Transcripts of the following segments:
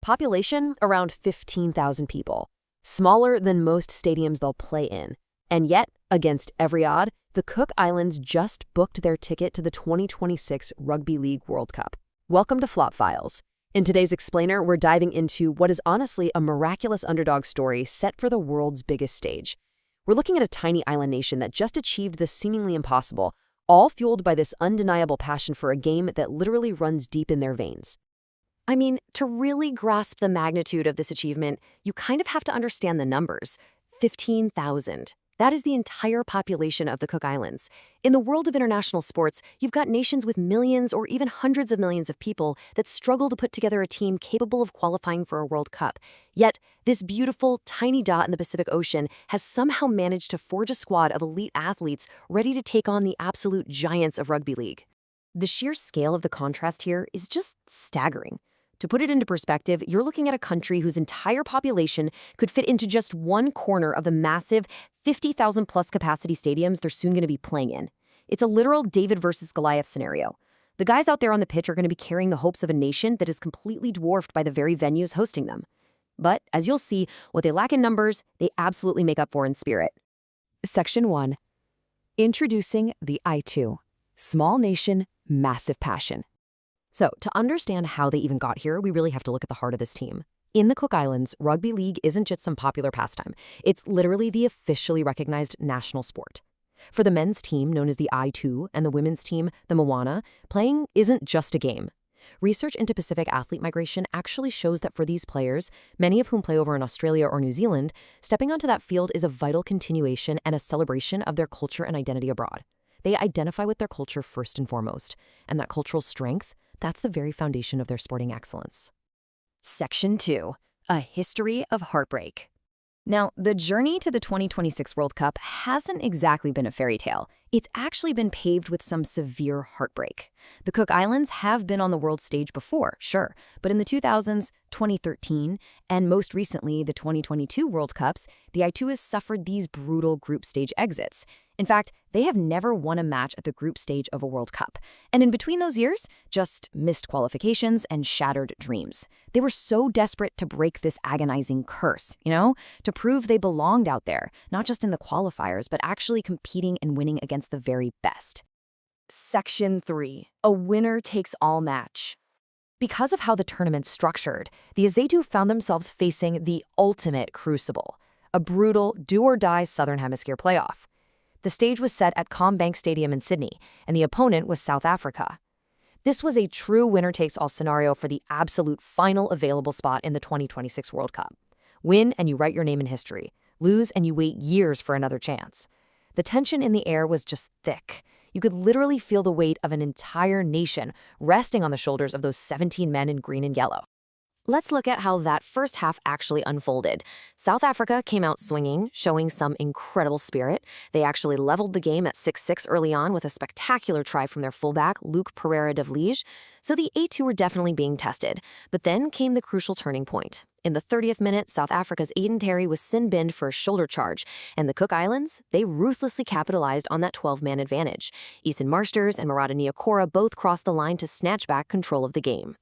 Population around 15,000 people, smaller than most stadiums they'll play in. And yet, against every odd, the Cook Islands just booked their ticket to the 2026 Rugby League World Cup. Welcome to Flop Files. In today's explainer, we're diving into what is honestly a miraculous underdog story set for the world's biggest stage. We're looking at a tiny island nation that just achieved the seemingly impossible, all fueled by this undeniable passion for a game that literally runs deep in their veins. I mean, to really grasp the magnitude of this achievement, you kind of have to understand the numbers. 15,000. That is the entire population of the Cook Islands. In the world of international sports, you've got nations with millions or even hundreds of millions of people that struggle to put together a team capable of qualifying for a World Cup. Yet, this beautiful, tiny dot in the Pacific Ocean has somehow managed to forge a squad of elite athletes ready to take on the absolute giants of rugby league. The sheer scale of the contrast here is just staggering. To put it into perspective, you're looking at a country whose entire population could fit into just one corner of the massive 50,000-plus capacity stadiums they're soon going to be playing in. It's a literal David versus Goliath scenario. The guys out there on the pitch are going to be carrying the hopes of a nation that is completely dwarfed by the very venues hosting them. But, as you'll see, what they lack in numbers, they absolutely make up for in spirit. Section 1. Introducing the Aitu. Small nation, massive passion. So, to understand how they even got here, we really have to look at the heart of this team. In the Cook Islands, rugby league isn't just some popular pastime. It's literally the officially recognized national sport. For the men's team, known as the Aitu, and the women's team, the Moana, playing isn't just a game. Research into Pacific athlete migration actually shows that for these players, many of whom play over in Australia or New Zealand, stepping onto that field is a vital continuation and a celebration of their culture and identity abroad. They identify with their culture first and foremost, and that cultural strength, that's the very foundation of their sporting excellence. Section 2. A history of heartbreak. Now, the journey to the 2026 World Cup hasn't exactly been a fairy tale. It's actually been paved with some severe heartbreak. The Cook Islands have been on the world stage before, sure, but in the 2000s, 2013, and most recently the 2022 World Cups, the Aitu has suffered these brutal group stage exits. In fact, they have never won a match at the group stage of a World Cup. And in between those years, just missed qualifications and shattered dreams. They were so desperate to break this agonizing curse, to prove they belonged out there, not just in the qualifiers, but actually competing and winning against the very best. Section 3. A winner-takes-all match. Because of how the tournament's structured, the Aitu found themselves facing the ultimate crucible, a brutal, do-or-die Southern Hemisphere playoff. The stage was set at Combank Stadium in Sydney, and the opponent was South Africa. This was a true winner-takes-all scenario for the absolute final available spot in the 2026 World Cup. Win and you write your name in history. Lose and you wait years for another chance. The tension in the air was just thick. You could literally feel the weight of an entire nation resting on the shoulders of those 17 men in green and yellow. Let's look at how that first half actually unfolded. South Africa came out swinging, showing some incredible spirit. They actually leveled the game at 6-6 early on with a spectacular try from their fullback, Luke Pereira de Vliege. So the A2 were definitely being tested. But then came the crucial turning point. In the 30th minute, South Africa's Aiden Terry was sin-binned for a shoulder charge, and the Cook Islands, they ruthlessly capitalized on that 12-man advantage. Eason Marsters and Marata Niokora both crossed the line to snatch back control of the game.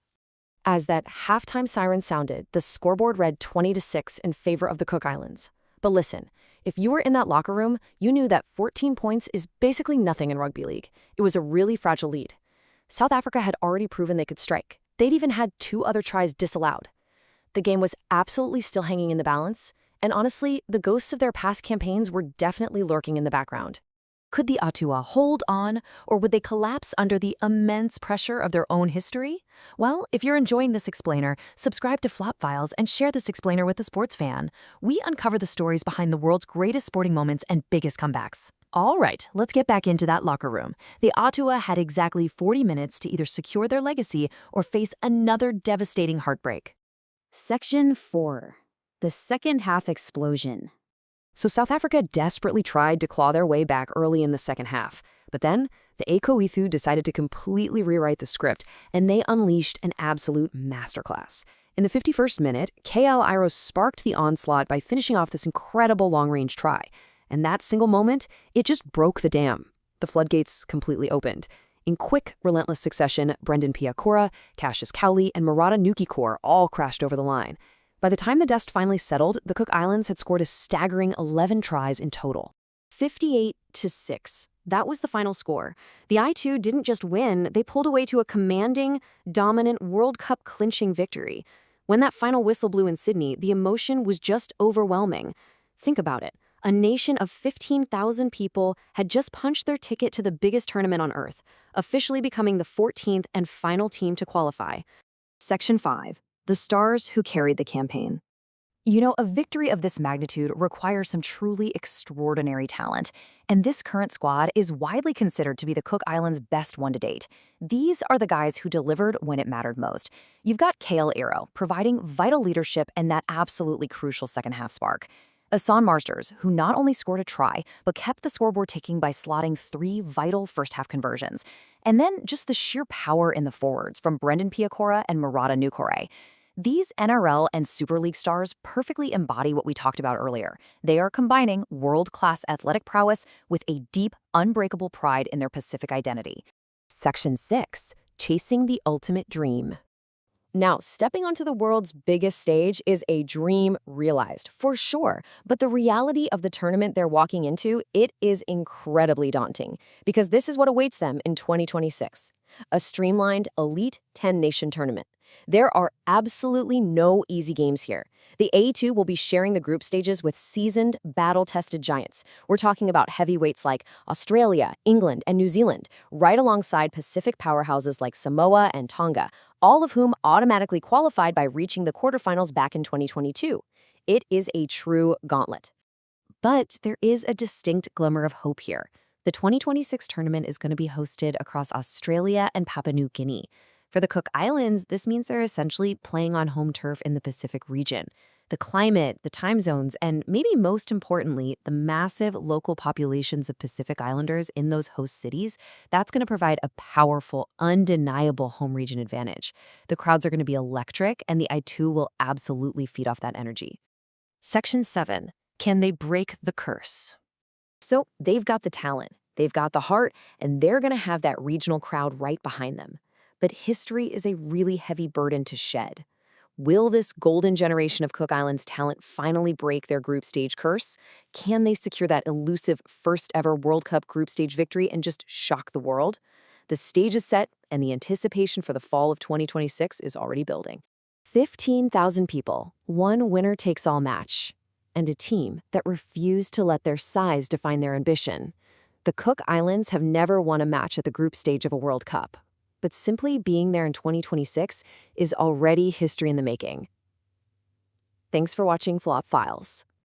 As that halftime siren sounded, the scoreboard read 20-6 in favor of the Cook Islands. But listen, if you were in that locker room, you knew that 14 points is basically nothing in rugby league. It was a really fragile lead. South Africa had already proven they could strike. They'd even had 2 other tries disallowed. The game was absolutely still hanging in the balance, and honestly, the ghosts of their past campaigns were definitely lurking in the background. Could the Atua hold on, or would they collapse under the immense pressure of their own history? Well, if you're enjoying this explainer, subscribe to Flop Files and share this explainer with a sports fan. We uncover the stories behind the world's greatest sporting moments and biggest comebacks. All right, let's get back into that locker room. The Atua had exactly 40 minutes to either secure their legacy or face another devastating heartbreak. Section 4. The second half explosion. So South Africa desperately tried to claw their way back early in the second half. But then, the Aitu decided to completely rewrite the script, and they unleashed an absolute masterclass. In the 51st minute, KL Iro sparked the onslaught by finishing off this incredible long-range try. And that single moment, it just broke the dam. The floodgates completely opened. In quick, relentless succession, Brendan Piakura, Cassius Cowley, and Murata Nukikor all crashed over the line. By the time the dust finally settled, the Cook Islands had scored a staggering 11 tries in total. 58-6. That was the final score. The Aitu didn't just win, they pulled away to a commanding, dominant World Cup clinching victory. When that final whistle blew in Sydney, the emotion was just overwhelming. Think about it. A nation of 15,000 people had just punched their ticket to the biggest tournament on Earth, officially becoming the 14th and final team to qualify. Section 5. The stars who carried the campaign. You know, a victory of this magnitude requires some truly extraordinary talent, and this current squad is widely considered to be the Cook Islands' best one to date. These are the guys who delivered when it mattered most. You've got Kale Aero, providing vital leadership and that absolutely crucial second-half spark. Asan Marsters, who not only scored a try, but kept the scoreboard ticking by slotting 3 vital first-half conversions. And then just the sheer power in the forwards from Brendan Piakura and Murata Nukikor. These NRL and Super League stars perfectly embody what we talked about earlier. They are combining world-class athletic prowess with a deep, unbreakable pride in their Pacific identity. Section 6. Chasing the Ultimate Dream. Now, stepping onto the world's biggest stage is a dream realized, for sure. But the reality of the tournament they're walking into, it is incredibly daunting. Because this is what awaits them in 2026. A streamlined, elite 10-nation tournament. There are absolutely no easy games here. The Aitu will be sharing the group stages with seasoned, battle-tested giants. We're talking about heavyweights like Australia, England, and New Zealand, right alongside Pacific powerhouses like Samoa and Tonga, all of whom automatically qualified by reaching the quarterfinals back in 2022. It is a true gauntlet. But there is a distinct glimmer of hope here. The 2026 tournament is going to be hosted across Australia and Papua New Guinea. For the Cook Islands, this means they're essentially playing on home turf in the Pacific region. The climate, the time zones, and maybe most importantly, the massive local populations of Pacific Islanders in those host cities, that's going to provide a powerful, undeniable home region advantage. The crowds are going to be electric, and the Aitu will absolutely feed off that energy. Section 7. Can they break the curse? So they've got the talent, they've got the heart, and they're going to have that regional crowd right behind them. But history is a really heavy burden to shed. Will this golden generation of Cook Islands talent finally break their group stage curse? Can they secure that elusive first-ever World Cup group stage victory and just shock the world? The stage is set, and the anticipation for the fall of 2026 is already building. 15,000 people, one winner-takes-all match, and a team that refused to let their size define their ambition. The Cook Islands have never won a match at the group stage of a World Cup. But simply being there in 2026 is already history in the making. Thanks for watching Flop Files.